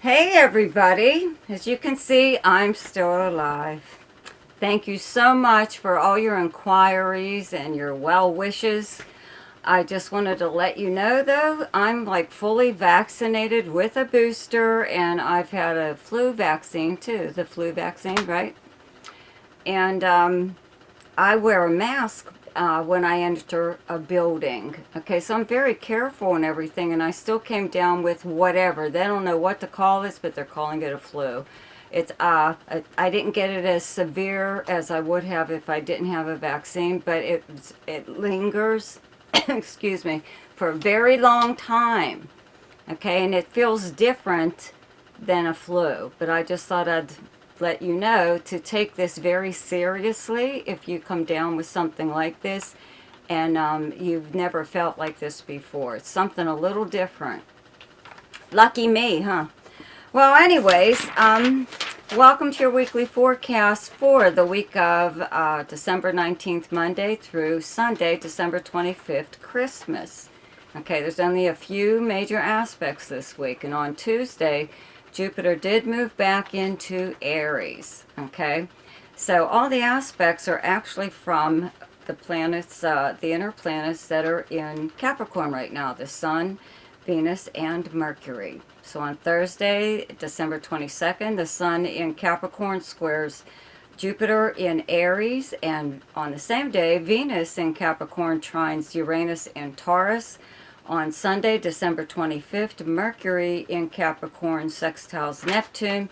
Hey everybody, as you can see, I'm still alive. Thank you so much for all your inquiries and your well wishes. I just wanted to let you know though, I'm like fully vaccinated with a booster, and I've had a flu vaccine too, the flu vaccine, right? And I wear a mask when I enter a building. Okay, so I'm very careful and everything, and I still came down with whatever. They don't know what to call this, but they're calling it a flu. It's I didn't get it as severe as I would have if I didn't have a vaccine, but it lingers, excuse me, for a very long time. Okay, and it feels different than a flu, but I just thought I'd let you know to take this very seriously if you come down with something like this and you've never felt like this before. It's something a little different. Lucky me, huh? Well, anyways, welcome to your weekly forecast for the week of December 19th, Monday through Sunday, December 25th, Christmas. Okay, there's only a few major aspects this week, and on Tuesday, Jupiter did move back into Aries, okay? So all the aspects are actually from the planets, the inner planets that are in Capricorn right now, the Sun, Venus, and Mercury. So on Thursday, December 22nd, the Sun in Capricorn squares Jupiter in Aries, and on the same day, Venus in Capricorn trines Uranus in Taurus. On Sunday, December 25th, Mercury in Capricorn sextiles Neptune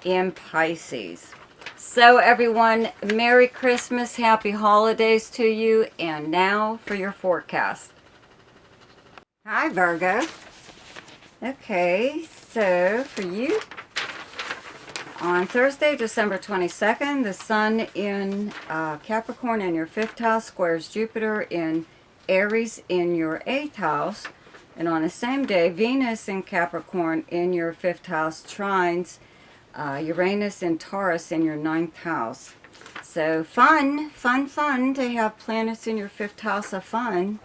in Pisces. So everyone, Merry Christmas, Happy Holidays to you, and now for your forecast. Hi Virgo. Okay, so for you, on Thursday, December 22nd, the Sun in Capricorn in your 5th house squares Jupiter in Aries in your 8th house. And on the same day, Venus in Capricorn in your 5th house trines Uranus in Taurus in your 9th house. So fun to have planets in your 5th house of fun.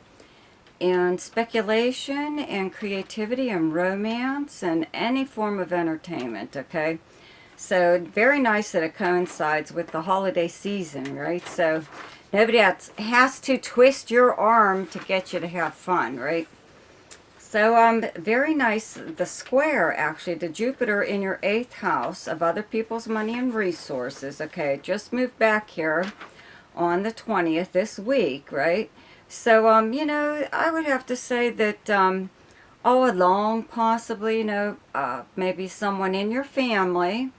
And speculation and creativity and romance and any form of entertainment, okay? So very nice that it coincides with the holiday season, right? So nobody has to twist your arm to get you to have fun, right? So very nice, the square actually, the Jupiter in your 8th house of other people's money and resources, okay? Just moved back here on the 20th this week, right? So, you know, I would have to say that all along, possibly, you know, maybe someone in your family.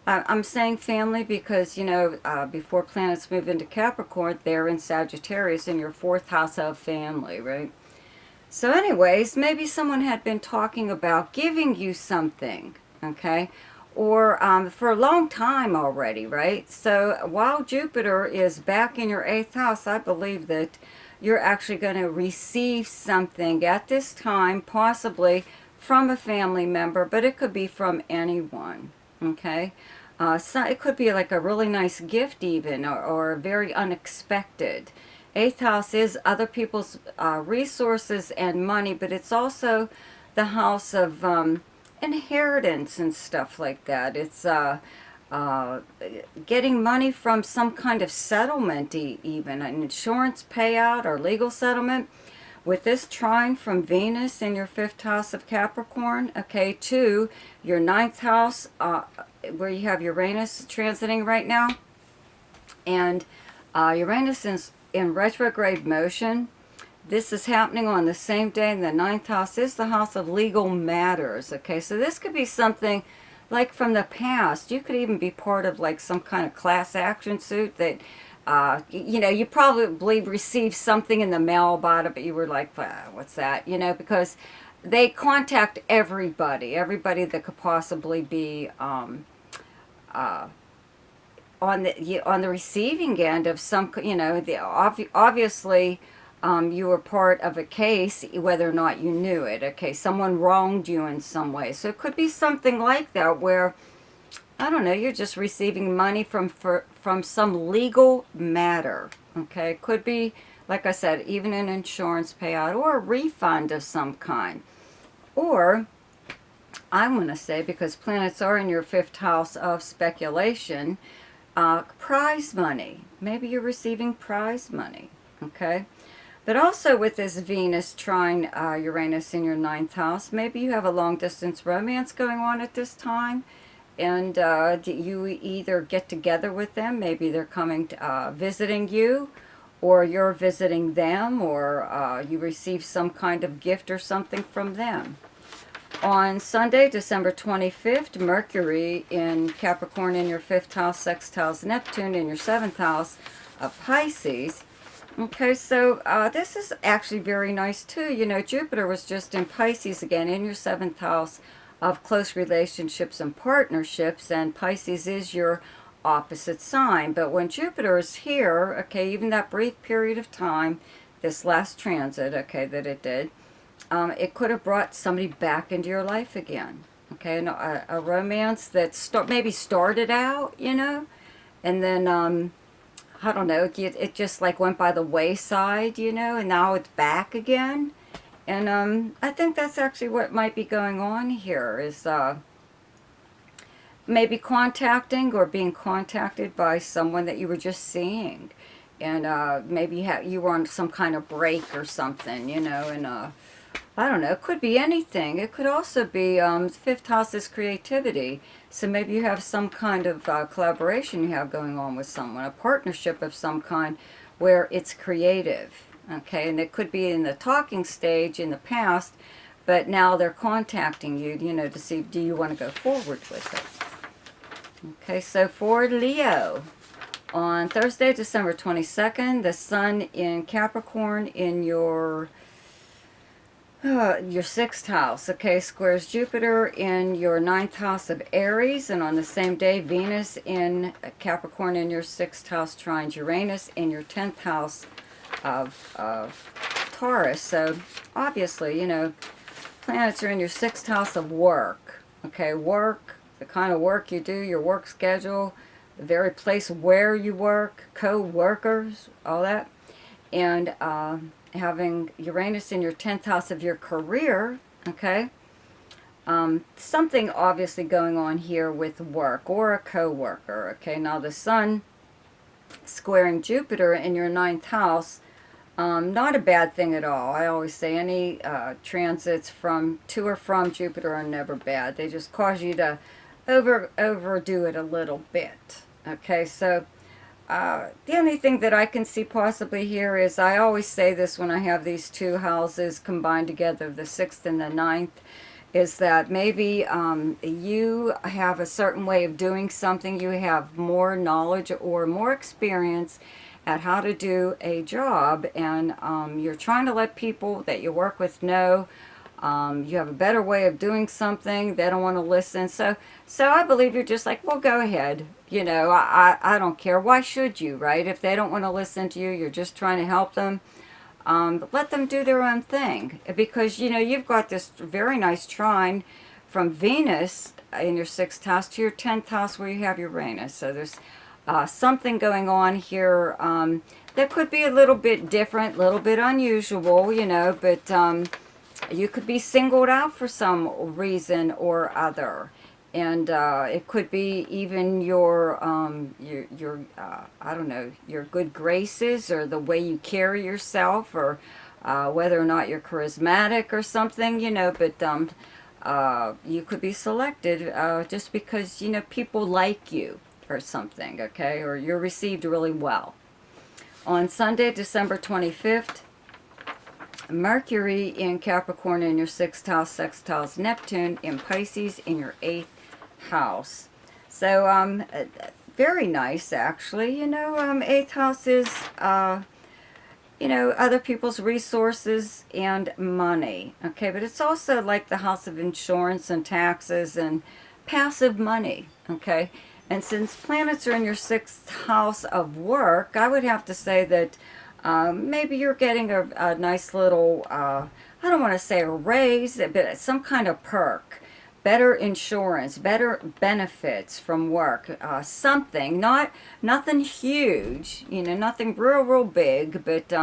I'm saying family because, you know, before planets move into Capricorn, they're in Sagittarius in your 4th house of family, right? So anyways, maybe someone had been talking about giving you something, okay? Or for a long time already, right? So while Jupiter is back in your 8th house, I believe that you're actually going to receive something at this time, possibly from a family member, but it could be from anyone, okay? So it could be like a really nice gift even, or very unexpected. 8th house is other people's resources and money, but it's also the house of inheritance and stuff like that. It's getting money from some kind of settlement, even an insurance payout or legal settlement. With this trine from Venus in your 5th house of Capricorn, okay, to your 9th house, where you have Uranus transiting right now, and Uranus is in retrograde motion. This is happening on the same day, and the 9th house is the house of legal matters, okay? So this could be something like from the past. You could even be part of like some kind of class action suit that, you know, you probably received something in the mail about it, but you were like, what's that? You know, because they contact everybody that could possibly be on the receiving end of some, you know, obviously you were part of a case, whether or not you knew it. Okay, someone wronged you in some way, so it could be something like that where, I don't know, you're just receiving money from some legal matter. Okay, it could be, like I said, even an insurance payout or a refund of some kind, or I want to say, because planets are in your 5th house of speculation, prize money. Maybe you're receiving prize money, okay? But also with this Venus trine Uranus in your 9th house, maybe you have a long-distance romance going on at this time, and you either get together with them, maybe they're coming to, visiting you, or you're visiting them, or you receive some kind of gift or something from them. On Sunday, December 25th, Mercury in Capricorn in your 5th house sextiles Neptune in your 7th house of Pisces. Okay, so this is actually very nice too. You know, Jupiter was just in Pisces again in your 7th house of close relationships and partnerships, and Pisces is your opposite sign. But when Jupiter is here, okay, even that brief period of time, this last transit, okay, that it did, it could have brought somebody back into your life again. Okay, and a romance that maybe started out, you know, and then I don't know, it just like went by the wayside, you know, and now it's back again. And I think that's actually what might be going on here, is maybe contacting or being contacted by someone that you were just seeing. And maybe you were on some kind of break or something, you know, and I don't know, it could be anything. It could also be, 5th house is creativity. So maybe you have some kind of collaboration you have going on with someone, a partnership of some kind where it's creative. Okay, and it could be in the talking stage in the past, but now they're contacting you, you know, to see, do you want to go forward with it? Okay, so for Leo, on Thursday, December 22nd, the Sun in Capricorn in your 6th house, okay, squares Jupiter in your 9th house of Aries, and on the same day, Venus in Capricorn in your 6th house trines Uranus in your 10th house of Taurus. So obviously, you know, planets are in your 6th house of work, okay, work, the kind of work you do, your work schedule, the very place where you work, co-workers, all that, and having Uranus in your 10th house of your career, okay? Something obviously going on here with work or a co-worker, okay? Now the Sun squaring Jupiter in your 9th house, not a bad thing at all. I always say any transits to or from Jupiter are never bad. They just cause you to overdo it a little bit, okay? So the only thing that I can see possibly here is, I always say this when I have these two houses combined together, the 6th and the 9th, is that maybe you have a certain way of doing something, you have more knowledge or more experience at how to do a job, and you're trying to let people that you work with know you have a better way of doing something. They don't want to listen. So I believe you're just like, well, go ahead. You know, I don't care. Why should you, right? If they don't want to listen to you, you're just trying to help them. But let them do their own thing. Because, you know, you've got this very nice trine from Venus in your 6th house to your 10th house where you have Uranus. So there's something going on here that could be a little bit different, a little bit unusual, you know, but you could be singled out for some reason or other, and it could be even your I don't know, your good graces or the way you carry yourself, or whether or not you're charismatic or something, you know. But you could be selected just because, you know, people like you or something, okay, or you're received really well. On Sunday, December 25th. Mercury in Capricorn in your 6th house sextiles Neptune in Pisces in your 8th house. So very nice, actually. You know, 8th house is you know, other people's resources and money, okay? But it's also like the house of insurance and taxes and passive money, okay? And since planets are in your 6th house of work, I would have to say that maybe you're getting a nice little, I don't want to say a raise, but some kind of perk. better insurance, better benefits from work, something, nothing huge, you know, nothing real big, but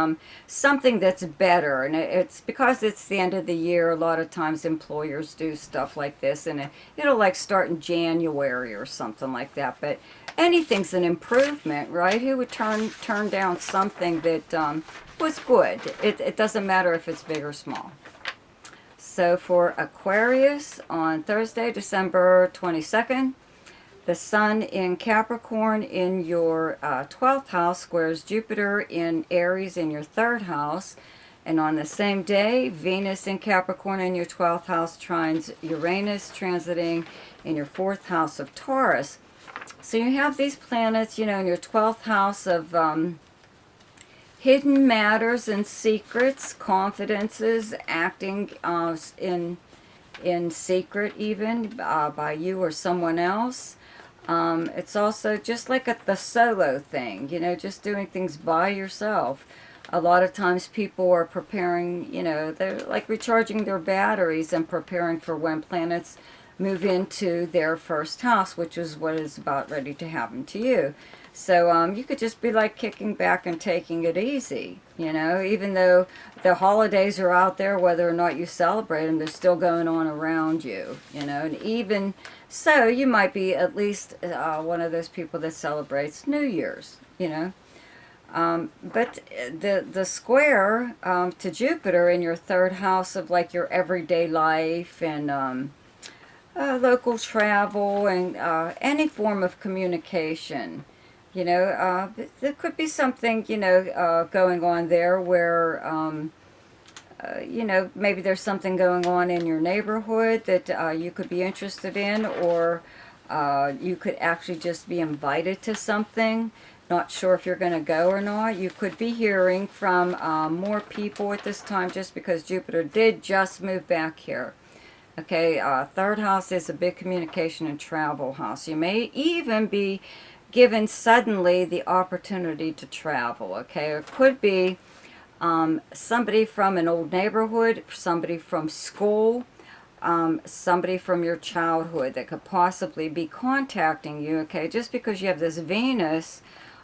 something that's better. And it's because it's the end of the year, a lot of times employers do stuff like this, and it'll like start in January or something like that. But anything's an improvement, right? Who would turn down something that was good? It doesn't matter if it's big or small. So for Aquarius, on Thursday, December 22nd, the Sun in Capricorn in your 12th house squares Jupiter in Aries in your 3rd house. And on the same day, Venus in Capricorn in your 12th house trines Uranus transiting in your 4th house of Taurus. So you have these planets, you know, in your 12th house of hidden matters and secrets, confidences, acting in secret even by you or someone else. It's also just like the solo thing, you know, just doing things by yourself. A lot of times people are preparing, you know, they're like recharging their batteries and preparing for when planets move into their 1st house, which is what is about ready to happen to you. So you could just be like kicking back and taking it easy, you know, even though the holidays are out there, whether or not you celebrate them, they're still going on around you, you know. And even so, you might be at least one of those people that celebrates New Year's, you know. But the square to Jupiter in your 3rd house of like your everyday life and local travel and any form of communication. You know, there could be something, you know, going on there where, you know, maybe there's something going on in your neighborhood that you could be interested in, or you could actually just be invited to something. Not sure if you're going to go or not. You could be hearing from more people at this time just because Jupiter did just move back here. Okay, 3rd house is a big communication and travel house. You may even be given suddenly the opportunity to travel, okay? Or it could be somebody from an old neighborhood, somebody from school, somebody from your childhood that could possibly be contacting you, okay? Just because you have this Venus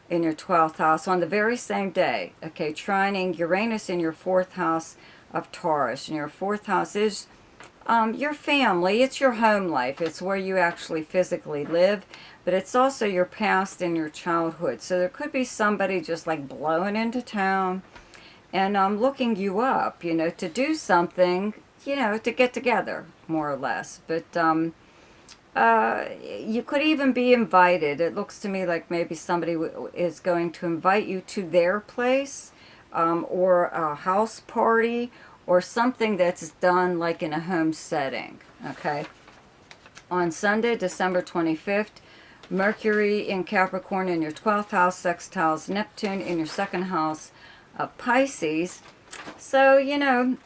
in your 12th house on the very same day, okay? Trining Uranus in your 4th house of Taurus. And your 4th house is your family. It's your home life. It's where you actually physically live. But it's also your past and your childhood. So there could be somebody just like blowing into town and looking you up, you know, to do something, you know, to get together, more or less. But you could even be invited. It looks to me like maybe somebody is going to invite you to their place or a house party or something that's done like in a home setting, okay? On Sunday, December 25th, Mercury in Capricorn in your 12th house, sextiles Neptune in your 2nd house of Pisces. So, you know,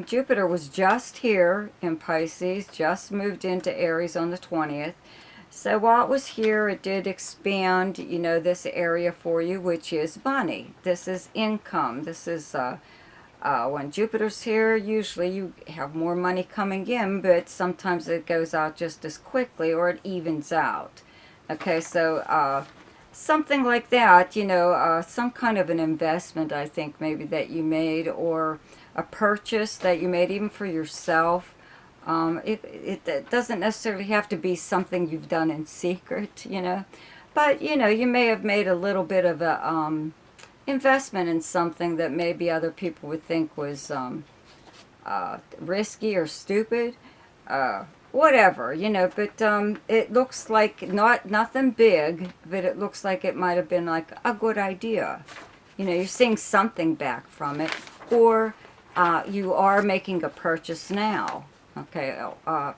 Jupiter was just here in Pisces, just moved into Aries on the 20th. So while it was here, it did expand, you know, this area for you, which is money. This is income. This is, when Jupiter's here, usually you have more money coming in, but sometimes it goes out just as quickly or it evens out. Okay, so something like that, you know, some kind of an investment, I think, maybe that you made, or a purchase that you made even for yourself. It doesn't necessarily have to be something you've done in secret, you know. But, you know, you may have made a little bit of a investment in something that maybe other people would think was risky or stupid. Whatever, you know, but it looks like nothing big, but it looks like it might have been like a good idea. You know, you're seeing something back from it, or you are making a purchase now, okay,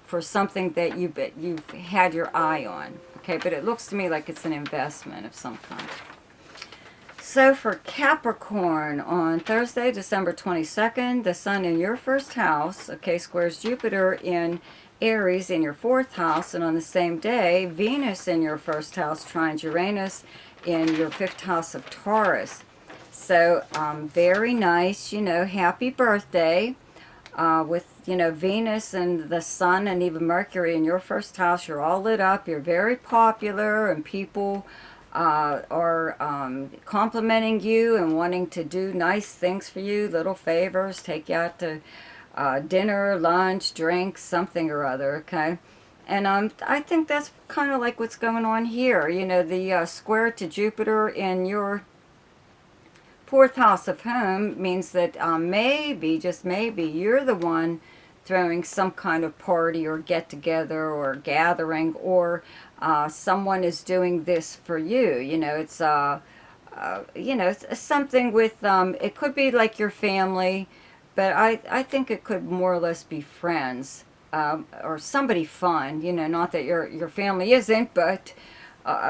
for something that you've had your eye on, okay, but it looks to me like it's an investment of some kind. So for Capricorn, on Thursday, December 22nd, the Sun in your 1st house, okay, squares Jupiter in Aries in your 4th house, and on the same day, Venus in your 1st house trines Uranus in your 5th house of Taurus. So very nice, you know, happy birthday with, you know, Venus and the Sun and even Mercury in your first house, you're all lit up. You're very popular, and people are complimenting you and wanting to do nice things for you, little favors, take you out to dinner, lunch, drinks, something or other, okay? And I think that's kind of like what's going on here. You know, the square to Jupiter in your fourth house of home means that maybe, just maybe, you're the one throwing some kind of party or get-together or gathering, or someone is doing this for you. You know, it's, you know, it's something with, it could be like your family, but I think it could more or less be friends. Or somebody fun, you know, not that your family isn't, but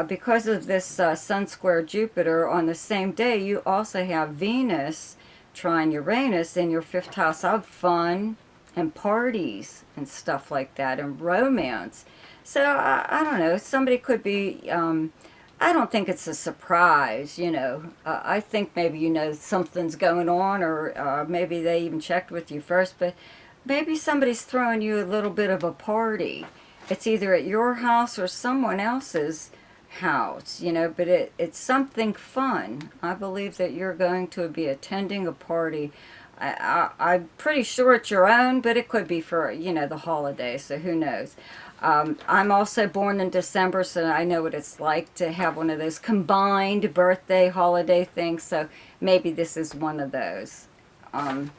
because of this Sun square Jupiter on the same day, you also have Venus trine Uranus in your fifth house of fun and parties and stuff like that, and romance. So I don't know, somebody could be, I don't think it's a surprise, you know. I think maybe you know something's going on, or maybe they even checked with you first, but maybe somebody's throwing you a little bit of a party. It's either at your house or someone else's house, you know, but it's something fun. I believe that you're going to be attending a party. I'm pretty sure it's your own, but it could be for, you know, the holidays, so who knows. I'm also born in December, so I know what it's like to have one of those combined birthday, holiday things, so maybe this is one of those. On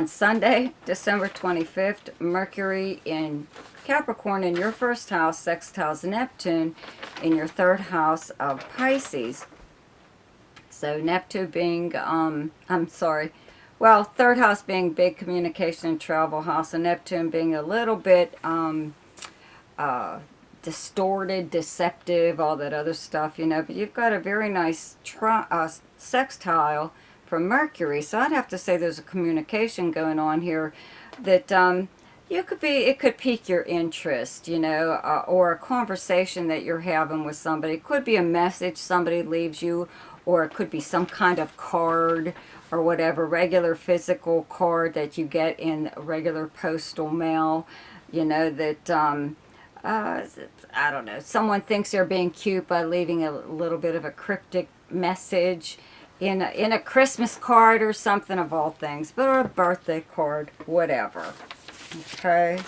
Sunday, December 25th, Mercury in Capricorn in your first house sextiles Neptune in your third house of Pisces. So Neptune being, third house being big communication and travel house, and Neptune being a little bit distorted, deceptive, all that other stuff, you know. But you've got a very nice sextile from Mercury, so I'd have to say there's a communication going on here that it could pique your interest, you know, or a conversation that you're having with somebody. It could be a message somebody leaves you, or it could be some kind of card or whatever, regular physical card that you get in regular postal mail, you know, that I don't know, someone thinks they're being cute by leaving a little bit of a cryptic message in a Christmas card or something, of all things, but or a birthday card, whatever. Okay.